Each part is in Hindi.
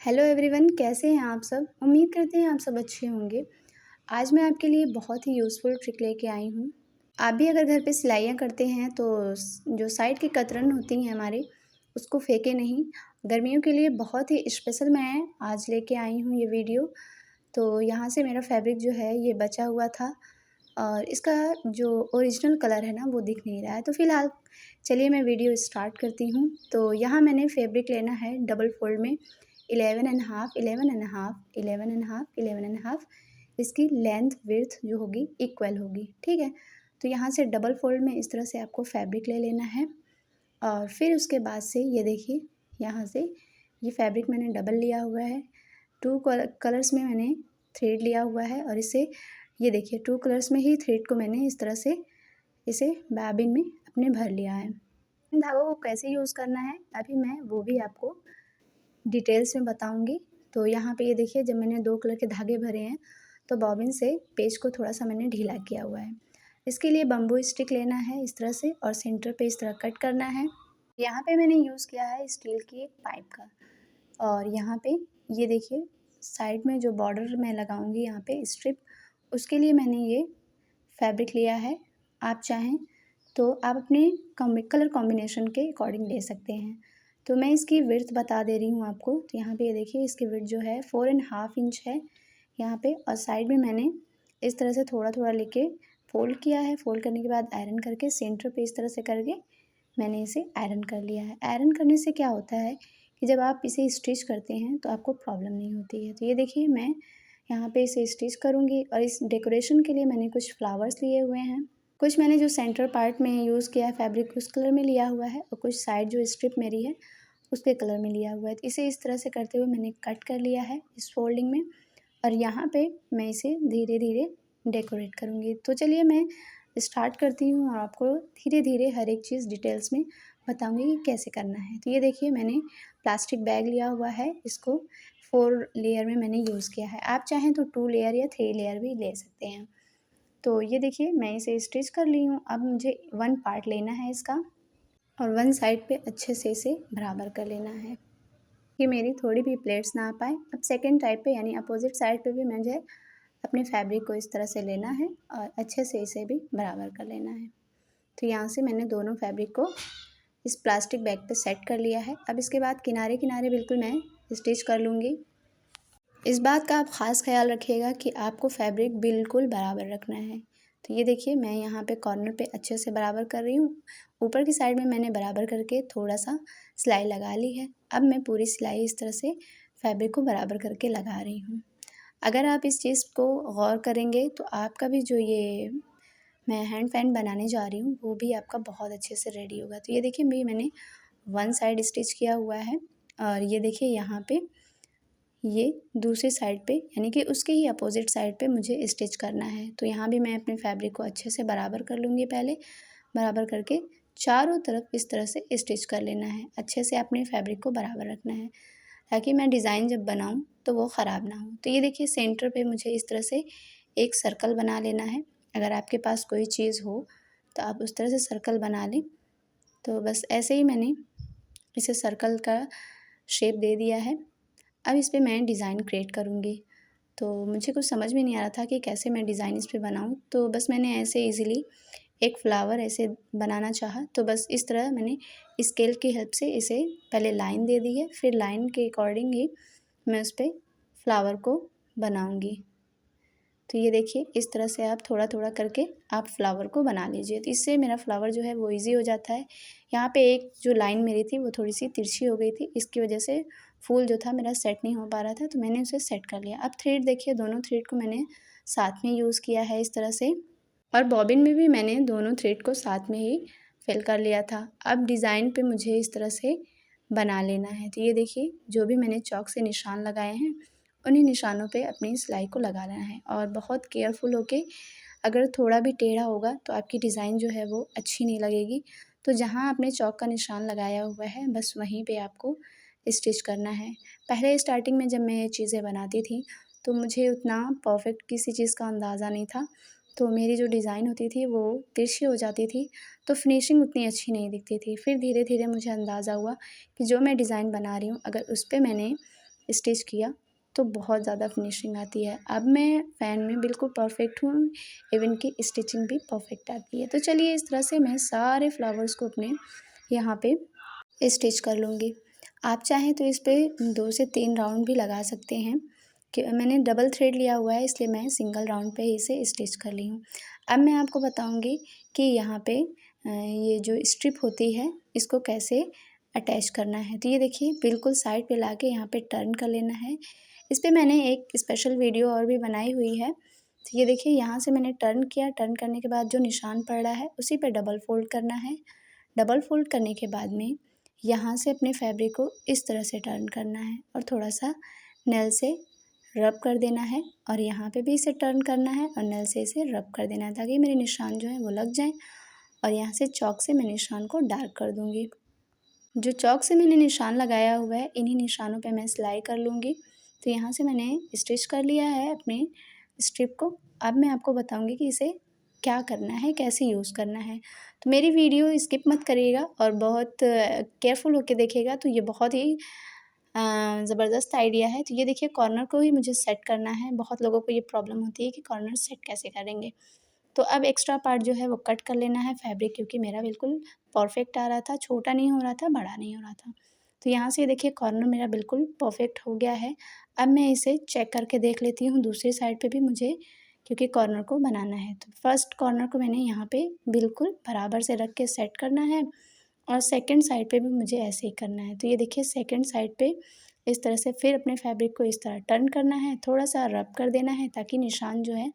हेलो एवरीवन, कैसे हैं आप सब। उम्मीद करते हैं आप सब अच्छे होंगे। आज मैं आपके लिए बहुत ही यूज़फुल ट्रिक लेके आई हूँ। आप भी अगर घर पे सिलाइयाँ करते हैं तो जो साइड की कतरन होती हैं हमारे, उसको फेंके नहीं। गर्मियों के लिए बहुत ही स्पेशल मैं आज लेके आई हूँ ये वीडियो। तो यहाँ से मेरा फैब्रिक जो है ये बचा हुआ था और इसका जो ओरिजिनल कलर है ना वो दिख नहीं रहा है। तो फ़िलहाल चलिए मैं वीडियो स्टार्ट करती हूँ। तो यहाँ मैंने फैब्रिक लेना है डबल फोल्ड में 11 and half, 11 and half, 11 and half, 11 and half. इसकी लेंथ विड्थ जो होगी इक्वल होगी, ठीक है। तो यहाँ से डबल फोल्ड में इस तरह से आपको फैब्रिक ले लेना है और फिर उसके बाद से ये देखिए यहाँ से ये फैब्रिक मैंने डबल लिया हुआ है। टू कलर्स में मैंने थ्रेड लिया हुआ है और इसे ये देखिए टू कलर्स में ही थ्रेड को मैंने इस तरह से इसे बॉबिन में अपने भर लिया है। इन धागों को कैसे यूज़ करना है अभी मैं वो भी आपको डिटेल्स में बताऊंगी। तो यहाँ पे ये देखिए जब मैंने 2 कलर के धागे भरे हैं तो बॉबिन से पेज को थोड़ा सा मैंने ढीला किया हुआ है। इसके लिए बम्बू स्टिक लेना है इस तरह से और सेंटर पे इस तरह कट करना है। यहाँ पे मैंने यूज़ किया है स्टील की एक पाइप का और यहाँ पे ये देखिए साइड में जो बॉर्डर मैं लगाऊंगी यहाँ पे स्ट्रिप, उसके लिए मैंने ये फैब्रिक लिया है। आप चाहें तो आप अपने कलर कॉम्बिनेशन के अकॉर्डिंग ले सकते हैं। तो मैं इसकी विड्थ बता दे रही हूँ आपको। तो यहाँ पे ये देखिए इसकी विड्थ जो है 4.5 इंच है यहाँ पे और साइड में मैंने इस तरह से थोड़ा थोड़ा लेके फ़ोल्ड किया है। फ़ोल्ड करने के बाद आयरन करके सेंटर पे इस तरह से करके मैंने इसे आयरन कर लिया है। आयरन करने से क्या होता है कि जब आप इसे स्टिच करते हैं तो आपको प्रॉब्लम नहीं होती है। तो ये देखिए मैं यहाँ पे इसे स्टिच करूँगी और इस डेकोरेशन के लिए मैंने कुछ फ्लावर्स लिए हुए हैं। कुछ मैंने जो सेंटर पार्ट में यूज़ किया है फैब्रिक उस कलर में लिया हुआ है और कुछ साइड जो स्ट्रिप मेरी है उसके कलर में लिया हुआ है। तो इसे इस तरह से करते हुए मैंने कट कर लिया है इस फोल्डिंग में और यहाँ पे मैं इसे धीरे धीरे डेकोरेट करूँगी। तो चलिए मैं स्टार्ट करती हूँ और आपको धीरे धीरे हर एक चीज़ डिटेल्स में बताऊँगी कि कैसे करना है। तो ये देखिए मैंने प्लास्टिक बैग लिया हुआ है, इसको 4 लेयर में मैंने यूज़ किया है। आप चाहें तो 2 लेयर या 3 लेयर भी ले सकते हैं। तो ये देखिए मैं इसे स्टिच कर ली हूँ। अब मुझे 1 पार्ट लेना है इसका और 1 साइड पे अच्छे से इसे बराबर कर लेना है कि मेरी थोड़ी भी प्लेट्स ना आ पाए। अब सेकंड टाइप पे यानी अपोजिट साइड पे भी मुझे अपने फैब्रिक को इस तरह से लेना है और अच्छे से इसे भी बराबर कर लेना है। तो यहाँ से मैंने दोनों फैब्रिक को इस प्लास्टिक बैग पे सेट कर लिया है। अब इसके बाद किनारे किनारे बिल्कुल मैं स्टिच कर लूँगी। इस बात का आप ख़ास ख्याल रखिएगा कि आपको फैब्रिक बिल्कुल बराबर रखना है। तो ये देखिए मैं यहाँ पे कॉर्नर पे अच्छे से बराबर कर रही हूँ। ऊपर की साइड में मैंने बराबर करके थोड़ा सा सिलाई लगा ली है। अब मैं पूरी सिलाई इस तरह से फैब्रिक को बराबर करके लगा रही हूँ। अगर आप इस चीज़ को गौर करेंगे तो आपका भी जो ये मैं हैंड फैन बनाने जा रही हूँ वो भी आपका बहुत अच्छे से रेडी होगा। तो ये देखिए भी मैंने 1 साइड स्टिच किया हुआ है और ये देखिए यहाँ पे ये दूसरी साइड पे यानी कि उसके ही अपोजिट साइड पे मुझे स्टिच करना है। तो यहाँ भी मैं अपने फैब्रिक को अच्छे से बराबर कर लूँगी। पहले बराबर करके चारों तरफ इस तरह से स्टिच कर लेना है। अच्छे से अपने फैब्रिक को बराबर रखना है ताकि मैं डिज़ाइन जब बनाऊँ तो वो ख़राब ना हो। तो ये देखिए सेंटर पे मुझे इस तरह से एक सर्कल बना लेना है। अगर आपके पास कोई चीज़ हो तो आप उस तरह से सर्कल बना लें। तो बस ऐसे ही मैंने इसे सर्कल का शेप दे दिया है। अब इस पे मैं डिज़ाइन क्रिएट करूँगी। तो मुझे कुछ समझ में नहीं आ रहा था कि कैसे मैं डिज़ाइन इस पे बनाऊँ। तो बस मैंने ऐसे ईज़िली एक फ्लावर ऐसे बनाना चाहा। तो बस इस तरह मैंने स्केल की हेल्प से इसे पहले लाइन दे दी है, फिर लाइन के अकॉर्डिंग ही मैं उस पे फ्लावर को बनाऊँगी। तो ये देखिए इस तरह से आप थोड़ा थोड़ा करके आप फ्लावर को बना लीजिए। तो इससे मेरा फ्लावर जो है वो ईज़ी हो जाता है। यहाँ पे एक जो लाइन मेरी थी वो थोड़ी सी तिरछी हो गई थी, इसकी वजह से फूल जो था मेरा सेट नहीं हो पा रहा था, तो मैंने उसे सेट कर लिया। अब थ्रेड देखिए दोनों थ्रेड को मैंने साथ में यूज़ किया है इस तरह से और बॉबिन में भी मैंने दोनों थ्रेड को साथ में ही फिल कर लिया था। अब डिज़ाइन पे मुझे इस तरह से बना लेना है। तो ये देखिए जो भी मैंने चॉक से निशान लगाए हैं उन्हीं निशानों पे अपनी सिलाई को लगा लेना है और बहुत केयरफुल होके, अगर थोड़ा भी टेढ़ा होगा तो आपकी डिज़ाइन जो है वो अच्छी नहीं लगेगी। तो जहाँ आपने चॉक का निशान लगाया हुआ है बस वहीं पे आपको स्टिच करना है। पहले स्टार्टिंग में जब मैं ये चीज़ें बनाती थी तो मुझे उतना परफेक्ट किसी चीज़ का अंदाज़ा नहीं था। तो मेरी जो डिज़ाइन होती थी वो तिरछी हो जाती थी, तो फिनिशिंग उतनी अच्छी नहीं दिखती थी। फिर धीरे धीरे मुझे अंदाज़ा हुआ कि जो मैं डिज़ाइन बना रही हूँ अगर उस पे मैंने स्टिच किया तो बहुत ज़्यादा फिनिशिंग आती है। अब मैं फ़ैन में बिल्कुल परफ़ेक्ट हूँ, इवन कि स्टिचिंग भी परफ़ेक्ट आती है। तो चलिए इस तरह से मैं सारे फ्लावर्स को अपने यहाँ पे स्टिच कर लूँगी। आप चाहें तो इस पे 2 से 3 राउंड भी लगा सकते हैं कि मैंने डबल थ्रेड लिया हुआ है, इसलिए मैं सिंगल राउंड पे ही इसे स्टिच कर ली हूँ। अब मैं आपको बताऊँगी कि यहाँ पे ये जो स्ट्रिप होती है इसको कैसे अटैच करना है। तो ये देखिए बिल्कुल साइड पे लाके यहाँ पे टर्न कर लेना है। इस पे मैंने एक स्पेशल वीडियो और भी बनाई हुई है। तो ये देखिए यहाँ से मैंने टर्न किया, टर्न करने के बाद जो निशान पड़ रहा है उसी पे डबल फ़ोल्ड करना है। डबल फ़ोल्ड करने के बाद में यहाँ से अपने फैब्रिक को इस तरह से टर्न करना है और थोड़ा-सा नेल से रब कर देना है और यहाँ पे भी इसे टर्न करना है और नेल से इसे रब कर देना है ताकि मेरे निशान जो हैं वो लग जाएँ। और यहाँ से चॉक से मैं निशान को डार्क कर दूँगी। जो चॉक से मैंने निशान लगाया हुआ है, इन्हीं निशानों पे मैं सिलाई कर लूँगी। तो यहाँ से मैंने स्टिच कर लिया है अपने स्ट्रिप को। अब मैं आपको बताऊँगी कि इसे क्या करना है, कैसे यूज़ करना है। तो मेरी वीडियो स्किप मत करिएगा और बहुत केयरफुल होके देखिएगा, तो ये बहुत ही ज़बरदस्त आइडिया है। तो ये देखिए कॉर्नर को ही मुझे सेट करना है। बहुत लोगों को ये प्रॉब्लम होती है कि कॉर्नर सेट कैसे करेंगे। तो अब एक्स्ट्रा पार्ट जो है वो कट कर लेना है फैब्रिक, क्योंकि मेरा बिल्कुल परफेक्ट आ रहा था, छोटा नहीं हो रहा था, बड़ा नहीं हो रहा था। तो यहाँ से देखिए कॉर्नर मेरा बिल्कुल परफेक्ट हो गया है। अब मैं इसे चेक करके देख लेती हूँ दूसरी साइड पे भी मुझे, क्योंकि कॉर्नर को बनाना है। तो फर्स्ट कॉर्नर को मैंने यहाँ पे बिल्कुल बराबर से रख के सेट करना है और सेकंड साइड पे भी मुझे ऐसे ही करना है। तो ये देखिए सेकंड साइड पे इस तरह से फिर अपने फैब्रिक को इस तरह टर्न करना है, थोड़ा-सा रब कर देना है ताकि निशान जो है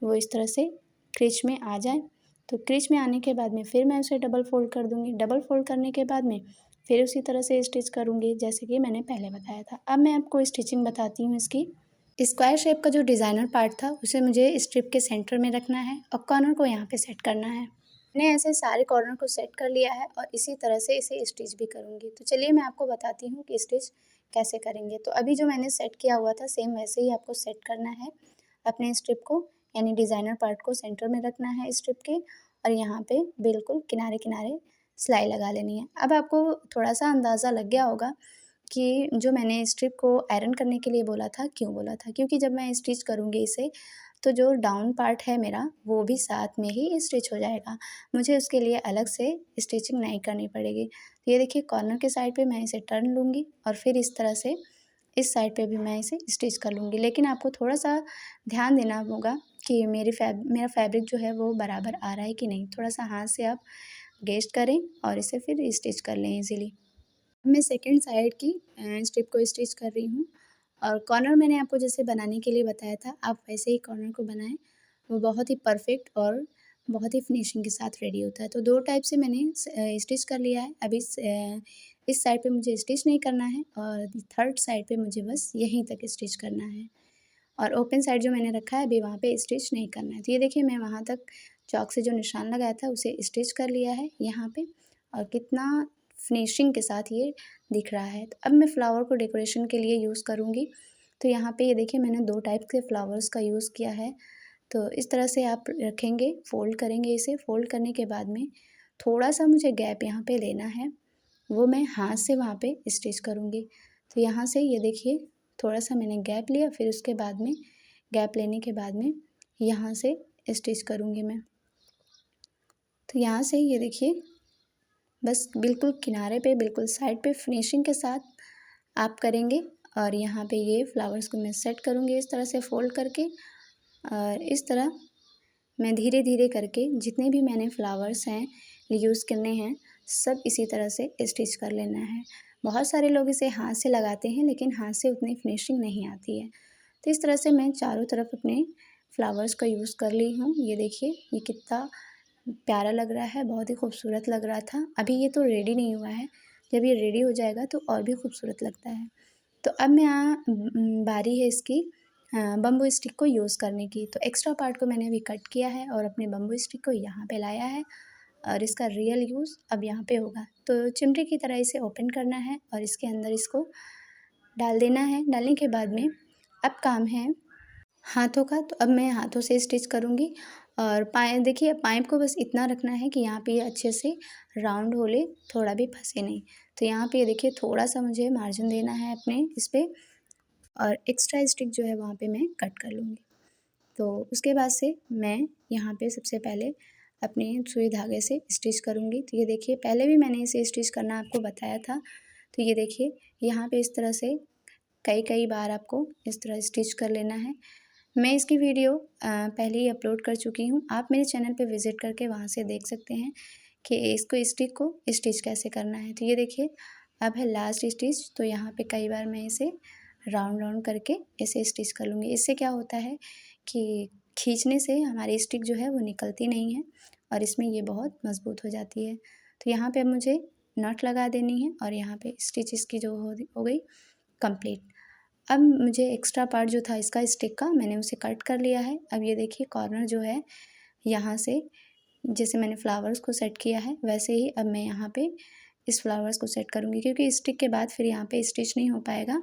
वो इस तरह से क्रीच में आ जाए। तो क्रीच में आने के बाद में फिर मैं उसे डबल फ़ोल्ड कर दूँगी। डबल फ़ोल्ड करने के बाद में फिर उसी तरह से स्टिच करूँगी जैसे कि मैंने पहले बताया था। अब मैं आपको स्टिचिंग बताती हूँ इसकी। स्क्वायर शेप का जो डिज़ाइनर पार्ट था उसे मुझे स्ट्रिप के सेंटर में रखना है और कॉर्नर को यहाँ पे सेट करना है। मैंने ऐसे सारे कॉर्नर को सेट कर लिया है और इसी तरह से इसे स्टिच भी करूँगी। तो चलिए मैं आपको बताती हूँ कि स्टिच कैसे करेंगे। तो अभी जो मैंने सेट किया हुआ था सेम वैसे ही आपको सेट करना है अपने स्ट्रिप को, यानी डिज़ाइनर पार्ट को सेंटर में रखना है स्ट्रिप के और यहाँ पे बिल्कुल किनारे-किनारे सिलाई लगा लेनी है। अब आपको थोड़ा-सा अंदाज़ा लग गया होगा कि जो मैंने स्ट्रिप को आयरन करने के लिए बोला था, क्यों बोला था? क्योंकि जब मैं स्टिच करूँगी इसे, तो जो डाउन पार्ट है मेरा, वो भी साथ में ही स्टिच हो जाएगा। मुझे उसके लिए अलग से स्टिचिंग नहीं करनी पड़ेगी। तो ये देखिए कॉर्नर के साइड पे मैं इसे टर्न लूँगी और फिर इस तरह से इस साइड पे भी मैं इसे स्टिच कर लूँगी। लेकिन आपको थोड़ा-सा ध्यान देना होगा कि मेरा फैब्रिक जो है वो बराबर आ रहा है कि नहीं। थोड़ा-सा हाथ से आप गेज करें और इसे फिर स्टिच कर लें ईज़िली। मैं सेकंड साइड की स्ट्रिप को स्टिच कर रही हूँ और कॉर्नर मैंने आपको जैसे बनाने के लिए बताया था, आप वैसे ही कॉर्नर को बनाएँ। वो बहुत ही परफेक्ट और बहुत ही फिनिशिंग के साथ रेडी होता है। तो 2 टाइप से मैंने स्टिच कर लिया है। अब इस साइड पे मुझे स्टिच नहीं करना है और थर्ड साइड पे मुझे बस यहीं तक स्टिच करना है और ओपन साइड जो मैंने रखा है अभी वहाँ पे स्टिच नहीं करना है। तो ये देखिए मैं वहाँ तक चॉक से जो निशान लगाया था उसे स्टिच कर लिया है यहाँ पे और कितना फिनिशिंग के साथ ये दिख रहा है। तो अब मैं फ्लावर को डेकोरेशन के लिए यूज़ करूँगी। तो यहाँ पे ये देखिए मैंने 2 टाइप के फ्लावर्स का यूज़ किया है। तो इस तरह से आप रखेंगे, फ़ोल्ड करेंगे इसे, फ़ोल्ड करने के बाद में थोड़ा-सा मुझे गैप यहाँ पे लेना है, वो मैं हाथ से वहाँ पे स्टिच करूँगी। तो यहाँ से ये देखिए थोड़ा-सा मैंने गैप लिया, फिर उसके बाद में गैप लेने के बाद में यहाँ से स्टिच करूँगी मैं। तो यहाँ से ये देखिए बस बिल्कुल किनारे पे, बिल्कुल साइड पे फिनिशिंग के साथ आप करेंगे और यहाँ पे ये फ्लावर्स को मैं सेट करूँगी इस तरह से फ़ोल्ड करके और इस तरह मैं धीरे-धीरे करके जितने भी मैंने फ्लावर्स हैं यूज़ करने हैं, सब इसी तरह से स्टिच कर लेना है। बहुत सारे लोग इसे हाथ से लगाते हैं, लेकिन हाथ से उतनी फिनिशिंग नहीं आती है। तो इस तरह से मैं चारों तरफ अपने फ्लावर्स का यूज़ कर ली हूँ। ये देखिए, ये कितना प्यारा लग रहा है, बहुत ही खूबसूरत लग रहा था। अभी ये तो रेडी नहीं हुआ है, जब ये रेडी हो जाएगा तो और भी खूबसूरत लगता है। तो अब मैं बारी है इसकी बम्बू स्टिक को यूज़ करने की। तो एक्स्ट्रा पार्ट को मैंने अभी कट किया है और अपने बम्बू स्टिक को यहाँ पे लाया है और इसका रियल यूज़ अब यहाँ पे होगा। तो चिमटे की तरह इसे ओपन करना है और इसके अंदर इसको डाल देना है। डालने के बाद में अब काम है हाथों का। तो अब मैं हाथों से स्टिच करूँगी और देखिए पाइप को बस इतना रखना है कि यहाँ पे ये अच्छे से राउंड होले, थोड़ा भी फँसे नहीं। तो यहाँ पे ये देखिए थोड़ा-सा मुझे मार्जिन देना है अपने इस पे और एक्स्ट्रा स्टिच जो है वहाँ पे मैं कट कर लूँगी। तो उसके बाद से मैं यहाँ पे सबसे पहले अपने सुई धागे से स्टिच करूँगी। तो ये देखिए, पहले भी मैंने इसे स्टिच करना आपको बताया था। तो ये देखिए, यहाँ पे इस तरह से कई बार आपको इस तरह स्टिच कर लेना है। मैं इसकी वीडियो पहले ही अपलोड कर चुकी हूँ। आप मेरे चैनल पे विज़िट करके वहाँ से देख सकते हैं कि इसको स्टिक को स्टिच कैसे करना है। तो ये देखिए, अब है लास्ट स्टिच। तो यहाँ पे कई बार मैं इसे राउंड करके ऐसे स्टिच कर लूँगी। इससे क्या होता है कि खींचने से हमारी स्टिक जो है वो निकलती नहीं है और इसमें ये बहुत मज़बूत हो जाती है। तो यहाँ पे अब मुझे नट लगा देनी है और यहाँ पे स्टिच इसकी जो हो गई कंप्लीट। अब मुझे एक्स्ट्रा पार्ट जो था इसका स्टिक का, मैंने उसे कट कर लिया है। अब ये देखिए, कॉर्नर जो है यहाँ से जैसे मैंने फ्लावर्स को सेट किया है वैसे ही अब मैं यहाँ पे इस फ्लावर्स को सेट करूँगी, क्योंकि स्टिक के बाद फिर यहाँ पे स्टिच नहीं हो पाएगा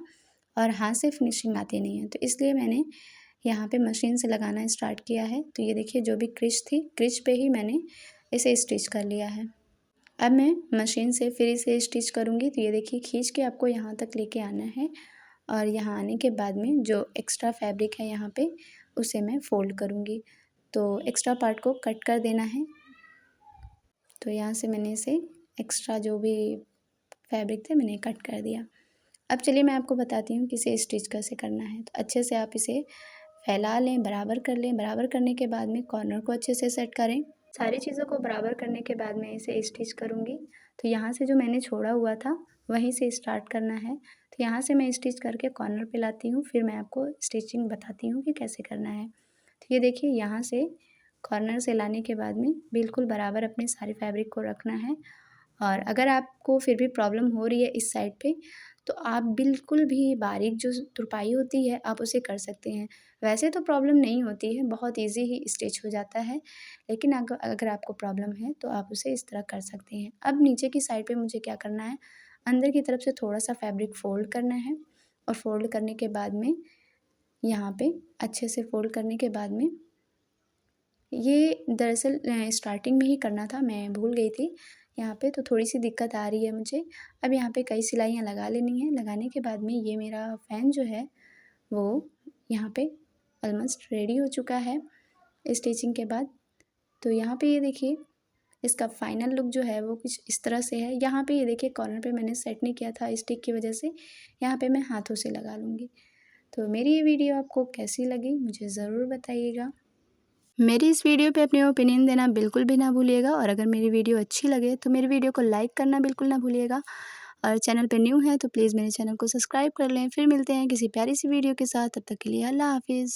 और हाथ से फिनिशिंग आती नहीं है। तो इसलिए मैंने यहाँ पे मशीन से लगाना स्टार्ट किया है। तो ये देखिए, जो भी क्रिच थी, क्रिच पे ही मैंने इसे स्टिच कर लिया है। अब मैं मशीन से फिर इसे स्टिच करूँगी। तो ये देखिए, खींच के आपको यहाँ तक लेके आना है और यहाँ आने के बाद में जो एक्स्ट्रा फैब्रिक है यहाँ पे उसे मैं फ़ोल्ड करूँगी। तो एक्स्ट्रा पार्ट को कट कर देना है। तो यहाँ से मैंने इसे एक्स्ट्रा जो भी फैब्रिक थे मैंने कट कर दिया। अब चलिए मैं आपको बताती हूँ कि इसे स्टिच कैसे करना है। तो अच्छे से आप इसे फैला लें, बराबर कर लें। बराबर करने के बाद में कॉर्नर को अच्छे से सेट करें। सारी चीज़ों को बराबर करने के बाद मैं इसे स्टिच करूँगी। तो यहाँ से जो मैंने छोड़ा हुआ था वहीं से स्टार्ट करना है। तो यहाँ से मैं स्टिच करके कॉर्नर पे लाती हूँ, फिर मैं आपको स्टिचिंग बताती हूँ कि कैसे करना है। तो ये देखिए, यहाँ से कॉर्नर से लाने के बाद में बिल्कुल बराबर अपने सारे फैब्रिक को रखना है। और अगर आपको फिर भी प्रॉब्लम हो रही है इस साइड पे, तो आप बिल्कुल भी बारीक जो तुरपाई होती है आप उसे कर सकते हैं। वैसे तो प्रॉब्लम नहीं होती है, बहुत ईज़ी ही स्टिच हो जाता है, लेकिन अगर आपको प्रॉब्लम है तो आप उसे इस तरह कर सकते हैं। अब नीचे की साइड पे मुझे क्या करना है, अंदर की तरफ से थोड़ा-सा फैब्रिक फ़ोल्ड करना है और फ़ोल्ड करने के बाद में यहाँ पे अच्छे से फ़ोल्ड करने के बाद में ये दरअसल स्टार्टिंग में ही करना था, मैं भूल गई थी यहाँ पे, तो थोड़ी-सी दिक्कत आ रही है मुझे। अब यहाँ पे कई सिलाइयाँ लगा लेनी हैं। लगाने के बाद में ये मेरा फ़ैन जो है वो यहाँ पे ऑलमोस्ट रेडी हो चुका है स्टिचिंग के बाद। तो यहाँ पे ये देखिए, इसका फाइनल लुक जो है वो कुछ इस तरह से है। यहाँ पे ये देखिए, कॉर्नर पे मैंने सेट नहीं किया था स्टिक की वजह से, यहाँ पे मैं हाथों से लगा लूँगी। तो मेरी ये वीडियो आपको कैसी लगी मुझे ज़रूर बताइएगा। मेरी इस वीडियो पे अपने ओपिनियन देना बिल्कुल भी ना भूलिएगा और अगर मेरी वीडियो अच्छी लगे तो मेरी वीडियो को लाइक करना बिल्कुल ना भूलिएगा और चैनल पे न्यू है तो प्लीज़ मेरे चैनल को सब्सक्राइब कर लें। फिर मिलते हैं किसी प्यारी सी वीडियो के साथ, तब तक के लिए अल्लाह हाफ़िज़।